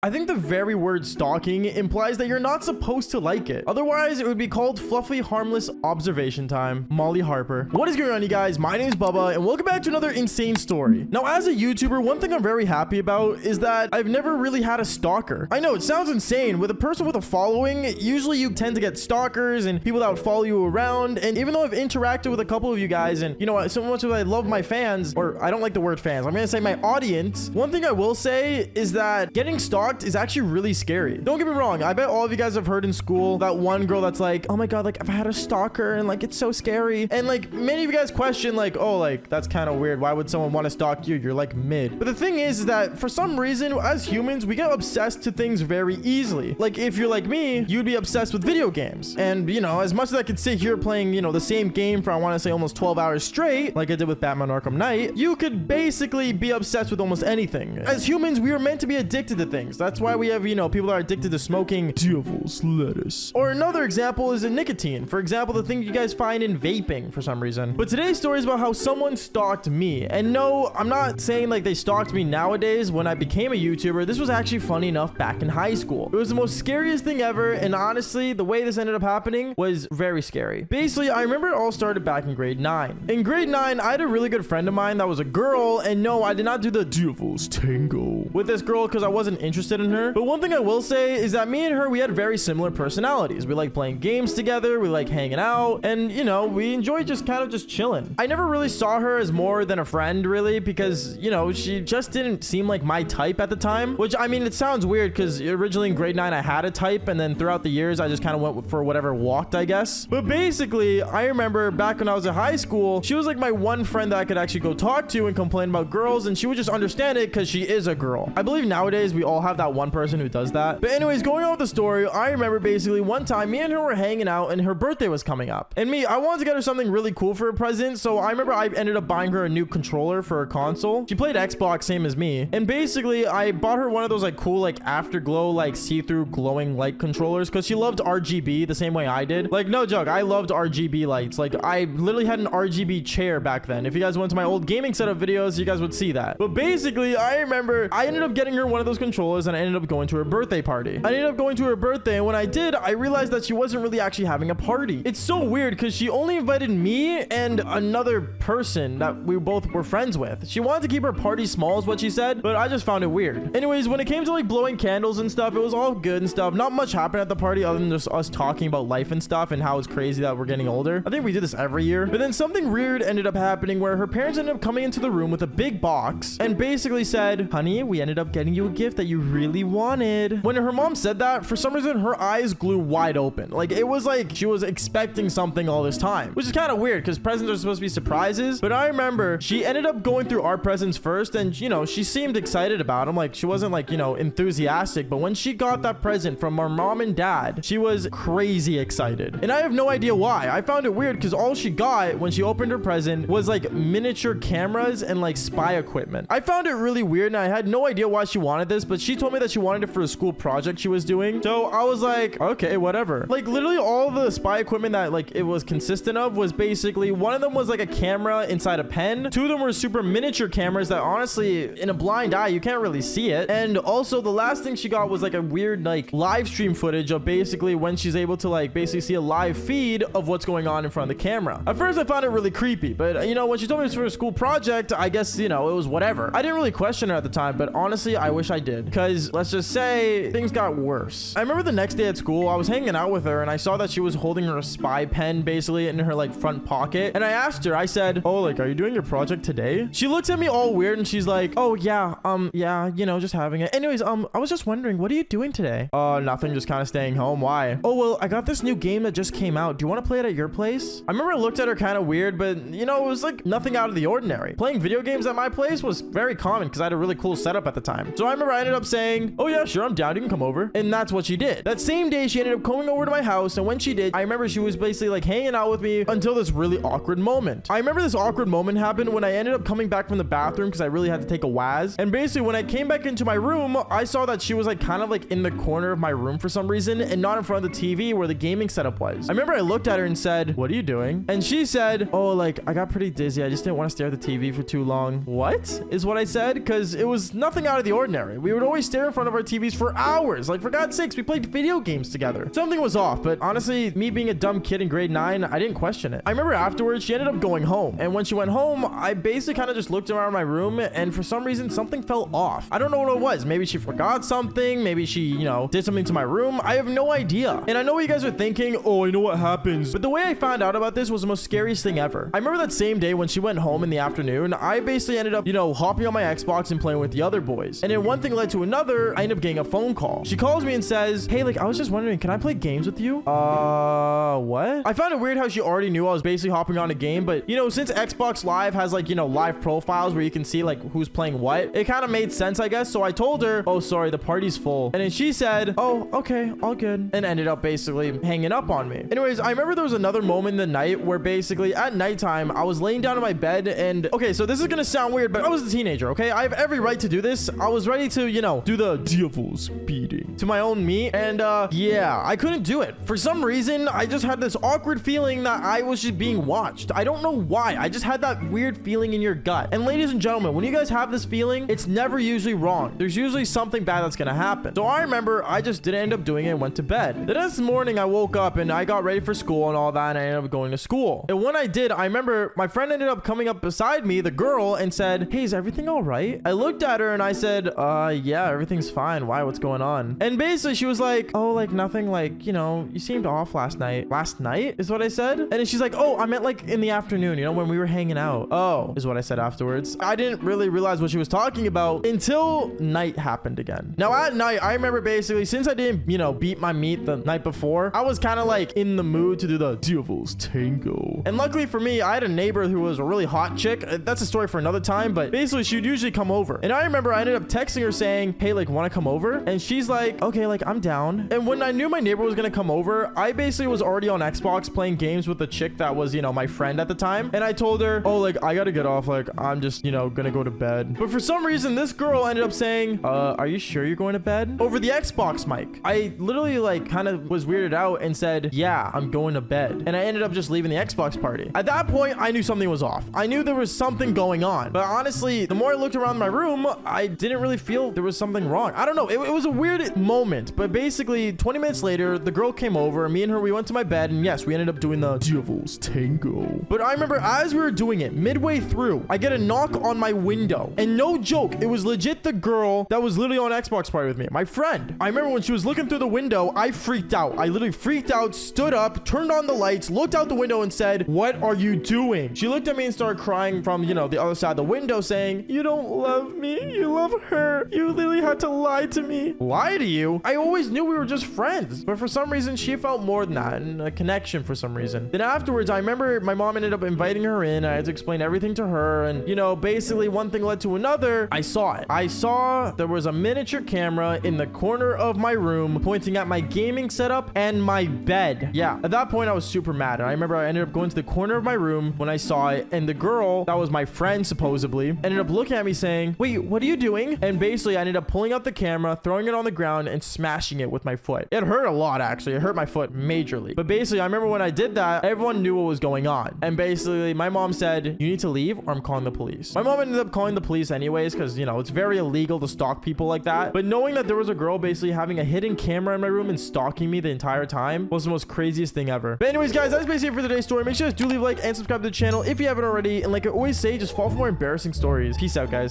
I think the very word stalking implies that you're not supposed to like it. Otherwise, it would be called fluffy, harmless observation time. Molly Harper. What is going on, you guys? My name is Bubba, and welcome back to another insane story. Now, as a YouTuber, one thing I'm very happy about is that I've never really had a stalker. I know, it sounds insane. With a person with a following, usually you tend to get stalkers and people that would follow you around. And even though I've interacted with a couple of you guys, and you know, so much as I love my fans, or I don't like the word fans, I'm gonna say my audience, one thing I will say is that getting stalked is actually really scary. Don't get me wrong. I bet all of you guys have heard in school that one girl that's like, oh my God, like if I had a stalker and like, it's so scary. And like many of you guys question like, oh, like that's kind of weird. Why would someone want to stalk you? You're like mid. But the thing is that for some reason, as humans, we get obsessed to things very easily. Like if you're like me, you'd be obsessed with video games. And you know, as much as I could sit here playing, you know, the same game for, I want to say almost 12 hours straight, like I did with Batman Arkham Knight, you could basically be obsessed with almost anything. As humans, we are meant to be addicted to things. That's why we have, you know, people that are addicted to smoking devil's lettuce. Or another example is nicotine. For example, the thing you guys find in vaping for some reason. But today's story is about how someone stalked me. And no, I'm not saying like they stalked me nowadays when I became a YouTuber. This was actually funny enough back in high school. It was the most scariest thing ever. And honestly, the way this ended up happening was very scary. Basically, I remember it all started back in grade 9. In grade 9, I had a really good friend of mine that was a girl. And no, I did not do the devil's tango with this girl because I wasn't interested in her. But one thing I will say is that me and her, we had very similar personalities. We like playing games together. We like hanging out. And, you know, we enjoyed just kind of just chilling. I never really saw her as more than a friend, really, because, you know, she just didn't seem like my type at the time. Which, I mean, it sounds weird because originally in grade 9, I had a type. And then throughout the years, I just kind of went for whatever walked, I guess. But basically, I remember back when I was in high school, she was like my one friend that I could actually go talk to and complain about girls. And she would just understand it because she is a girl. I believe nowadays we all have that one person who does that. But anyways, going on with the story, I remember basically one time me and her were hanging out and her birthday was coming up. And me, I wanted to get her something really cool for a present. So I remember I ended up buying her a new controller for her console. She played Xbox, same as me. And basically, I bought her one of those like cool, like afterglow, like see-through glowing light controllers because she loved RGB the same way I did. Like, no joke, I loved RGB lights. Like, I literally had an RGB chair back then. If you guys went to my old gaming setup videos, you guys would see that. But basically, I remember I ended up getting her one of those controllers and I ended up going to her birthday party. I ended up going to her birthday, and when I did, I realized that she wasn't really actually having a party. It's so weird because she only invited me and another person that we both were friends with. She wanted to keep her party small is what she said, but I just found it weird. Anyways, when it came to like blowing candles and stuff, it was all good and stuff. Not much happened at the party other than just us talking about life and stuff and how it's crazy that we're getting older. I think we do this every year. But then something weird ended up happening where her parents ended up coming into the room with a big box and basically said, honey, we ended up getting you a gift that you really wanted. When her mom said that, for some reason, her eyes grew wide open. Like, it was like she was expecting something all this time, which is kind of weird because presents are supposed to be surprises. But I remember she ended up going through our presents first and, you know, she seemed excited about them. Like, she wasn't like, you know, enthusiastic. But when she got that present from our mom and dad, she was crazy excited. And I have no idea why. I found it weird because all she got when she opened her present was like miniature cameras and like spy equipment. I found it really weird and I had no idea why she wanted this, but she told me that she wanted it for a school project she was doing. So I was like, okay, whatever. Like literally all the spy equipment that like it was consistent of was basically, one of them was like a camera inside a pen. Two of them were super miniature cameras that honestly in a blind eye, you can't really see it. And also the last thing she got was like a weird like live stream footage of basically when she's able to like basically see a live feed of what's going on in front of the camera. At first I found it really creepy, but you know, when she told me it was for a school project, I guess, you know, it was whatever. I didn't really question her at the time, but honestly, I wish I did because let's just say things got worse. I remember the next day at school, I was hanging out with her and I saw that she was holding her spy pen basically in her like front pocket. And I asked her, I said, oh, like, are you doing your project today? She looks at me all weird and she's like, oh yeah, yeah, you know, just having it. Anyways, I was just wondering, what are you doing today? Nothing, just kind of staying home. Why? Oh, well, I got this new game that just came out. Do you want to play it at your place? I remember I looked at her kind of weird, but you know, it was like nothing out of the ordinary. Playing video games at my place was very common because I had a really cool setup at the time. So I remember I ended up saying, oh yeah, sure, I'm down, you can come over. And that's what she did. That same day, she ended up coming over to my house. And when she did, I remember she was basically like hanging out with me until this really awkward moment. I remember this awkward moment happened when I ended up coming back from the bathroom because I really had to take a waz. And basically when I came back into my room, I saw that she was like kind of like in the corner of my room for some reason and not in front of the TV where the gaming setup was. I remember I looked at her and said, what are you doing? And she said, oh, like I got pretty dizzy. I just didn't want to stare at the TV for too long. What is what I said? Because it was nothing out of the ordinary. We would always stare in front of our TVs for hours. Like, for God's sakes, we played video games together. Something was off, but honestly, me being a dumb kid in grade 9, I didn't question it. I remember afterwards, she ended up going home. And when she went home, I basically kind of just looked around my room, and for some reason, something fell off. I don't know what it was. Maybe she forgot something. Maybe she, you know, did something to my room. I have no idea. And I know what you guys are thinking, oh, I know what happens. But the way I found out about this was the most scariest thing ever. I remember that same day when she went home in the afternoon, I basically ended up, you know, hopping on my Xbox and playing with the other boys. And then one thing led to another. I ended up getting a phone call. She calls me and says, hey, like, I was just wondering, can I play games with you? What? I found it weird how she already knew I was basically hopping on a game, but, you know, since Xbox Live has, like, you know, live profiles where you can see, like, who's playing what, it kind of made sense, I guess. So I told her, oh, sorry, the party's full. And then she said, oh, okay, all good. And ended up basically hanging up on me. Anyways, I remember there was another moment in the night where basically at nighttime, I was laying down in my bed and, okay, so this is gonna sound weird, but I was a teenager, okay? I have every right to do this. I was ready to, you know, do the devil's beating to my own meat. And, yeah, I couldn't do it. For some reason, I just had this awkward feeling that I was just being watched. I don't know why. I just had that weird feeling in your gut. And ladies and gentlemen, when you guys have this feeling, it's never usually wrong. There's usually something bad that's gonna happen. So I remember I just didn't end up doing it and went to bed. The next morning, I woke up and I got ready for school and all that, and I ended up going to school. And when I did, I remember my friend ended up coming up beside me, the girl, and said, hey, is everything all right? I looked at her and I said, yeah, everything's fine. Why? What's going on? And basically she was like, oh, like nothing, like, you know, you seemed off last night. Last night is what I said. And then she's like, oh, I meant like in the afternoon, you know, when we were hanging out. Oh, is what I said afterwards. I didn't really realize what she was talking about until night happened again. Now at night, I remember basically, since I didn't, you know, beat my meat the night before, I was kind of like in the mood to do the devil's tango. And luckily for me, I had a neighbor who was a really hot chick. That's a story for another time, but basically she'd usually come over. And I remember I ended up texting her saying, hey, like, want to come over? And she's like, okay, like, I'm down. And when I knew my neighbor was going to come over, I basically was already on Xbox playing games with the chick that was, you know, my friend at the time. And I told her, oh, like, I got to get off. Like, I'm just, you know, going to go to bed. But for some reason, this girl ended up saying, are you sure you're going to bed? Over the Xbox mic. I literally, like, kind of was weirded out and said, yeah, I'm going to bed. And I ended up just leaving the Xbox party. At that point, I knew something was off. I knew there was something going on. But honestly, the more I looked around my room, I didn't really feel there was something wrong. I don't know. It was a weird moment. But basically, 20 minutes later, the girl came over. Me and her, we went to my bed. And yes, we ended up doing the devil's tango. But I remember as we were doing it, midway through, I get a knock on my window. And no joke, it was legit the girl that was literally on Xbox party with me. My friend. I remember when she was looking through the window, I freaked out. I literally freaked out, stood up, turned on the lights, looked out the window and said, what are you doing? She looked at me and started crying from, you know, the other side of the window saying, you don't love me. You love her. You literally had to lie to me. Lie to you? I always knew we were just friends. But for some reason, she felt more than that, and a connection for some reason. Then afterwards, I remember my mom ended up inviting her in. I had to explain everything to her. And, you know, basically one thing led to another. I saw it. I saw there was a miniature camera in the corner of my room pointing at my gaming setup and my bed. Yeah, at that point, I was super mad. And I remember I ended up going to the corner of my room when I saw it. And the girl that was my friend, supposedly, ended up looking at me saying, wait, what are you doing? And basically, I ended up pulling out the camera, throwing it on the ground, and smashing it with my foot. It hurt a lot, actually. It hurt my foot majorly. But basically, I remember when I did that, everyone knew what was going on. And basically, my mom said, you need to leave or I'm calling the police. My mom ended up calling the police anyways because, you know, it's very illegal to stalk people like that. But knowing that there was a girl basically having a hidden camera in my room and stalking me the entire time was the most craziest thing ever. But anyways, guys, that's basically it for today's story. Make sure you guys do leave a like and subscribe to the channel if you haven't already. And like I always say, just follow for more embarrassing stories. Peace out, guys.